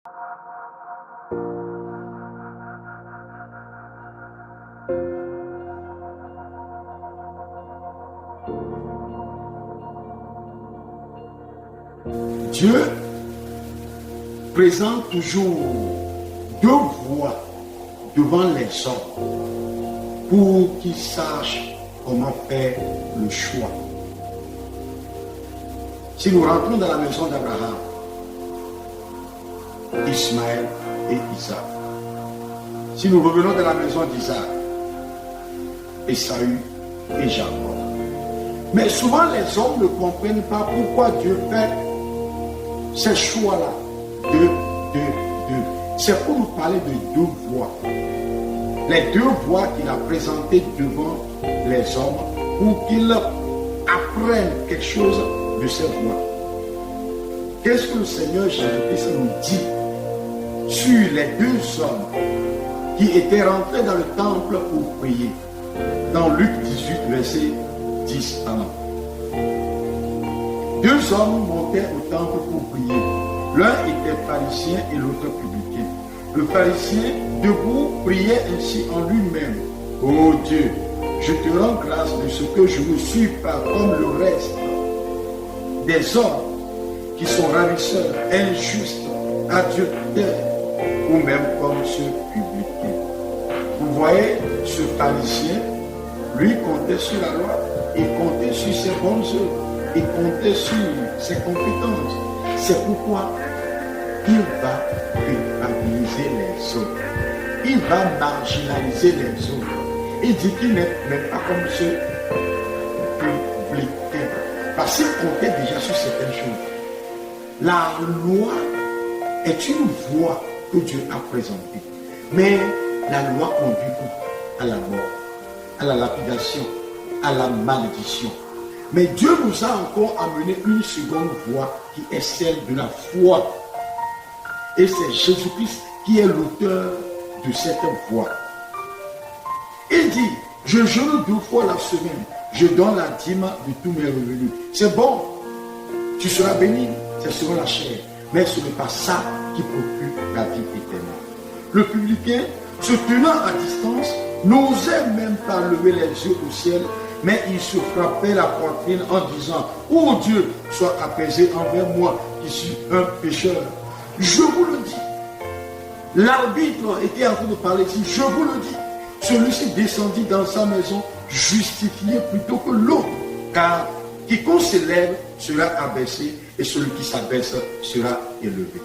Dieu présente toujours deux voies devant les hommes pour qu'ils sachent comment faire le choix. Si nous rentrons dans la maison d'Abraham, Ismaël et Isaac, si nous revenons dans la maison d'Isaac, Esaü et Jacob. Mais souvent les hommes ne comprennent pas pourquoi Dieu fait ces choix-là. C'est pour nous parler de deux voies. Les deux voies qu'il a présentées devant les hommes pour qu'ils apprennent quelque chose de ces voies. Qu'est-ce que le Seigneur Jésus-Christ nous dit sur les deux hommes qui étaient rentrés dans le temple pour prier? Dans Luc 18, verset 10 à 9. Deux hommes montaient au temple pour prier. L'un était pharisien et l'autre publicain. Le pharisien, debout, priait ainsi en lui-même. Ô Dieu, je te rends grâce de ce que je ne suis pas comme le reste des hommes qui sont ravisseurs, injustes, adultères, ou même comme ceux publicains. Vous voyez, ce pharisien, lui comptait sur la loi, il comptait sur ses bonnes œuvres, il comptait sur ses compétences. C'est pourquoi il va culpabiliser les autres. Il va marginaliser les autres. Il dit qu'il n'est même pas comme ceux publicains. Parce qu'il comptait déjà sur certaines choses. La loi est une voie que Dieu a présentée. Mais la loi conduit à la mort, à la lapidation, à la malédiction. Mais Dieu nous a encore amené une seconde voie qui est celle de la foi. Et c'est Jésus-Christ qui est l'auteur de cette voie. Il dit, je jeûne 2 fois la semaine, je donne la dîme de tous mes revenus. C'est bon, tu seras béni, c'est selon la chair. Mais ce n'est pas ça qui procure la vie éternelle. Le publicain, se tenant à distance, n'osait même pas lever les yeux au ciel, mais il se frappait la poitrine en disant, ô Dieu, sois apaisé envers moi qui suis un pécheur. Je vous le dis. L'arbitre était en train de parler ici. Je vous le dis. Celui-ci descendit dans sa maison justifié plutôt que l'autre. Car quiconque s'élève sera abaissé et celui qui s'abaisse sera élevé.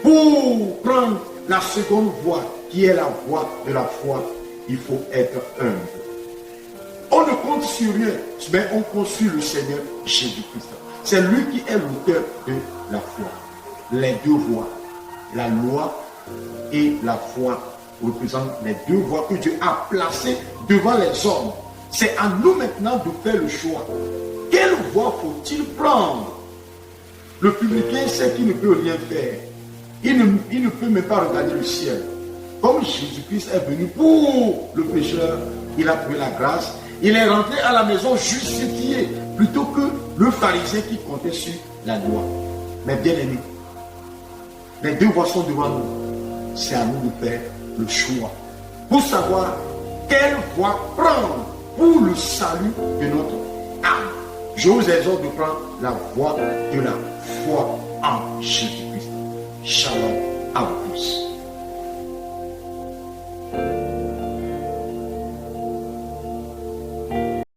Pour prendre la seconde voie, qui est la voie de la foi, il faut être humble. On ne compte sur rien, mais on compte sur le Seigneur Jésus-Christ. C'est lui qui est l'auteur de la foi. Les deux voies, la loi et la foi, représentent les deux voies que Dieu a placées devant les hommes. C'est à nous maintenant de faire le choix. Quelle voie faut-il prendre? Le publicain sait qu'il ne peut rien faire. Il ne peut même pas regarder le ciel. Comme Jésus-Christ est venu pour le pécheur, il a trouvé la grâce. Il est rentré à la maison justifié plutôt que le pharisien qui comptait sur la loi. Mais bien aimé, les deux voies sont devant nous. C'est à nous de faire le choix pour savoir quelle voie prendre pour le salut de notre âme. Je vous exhorte de prendre la voie de la foi en Jésus-Christ. Shalom à vous tous.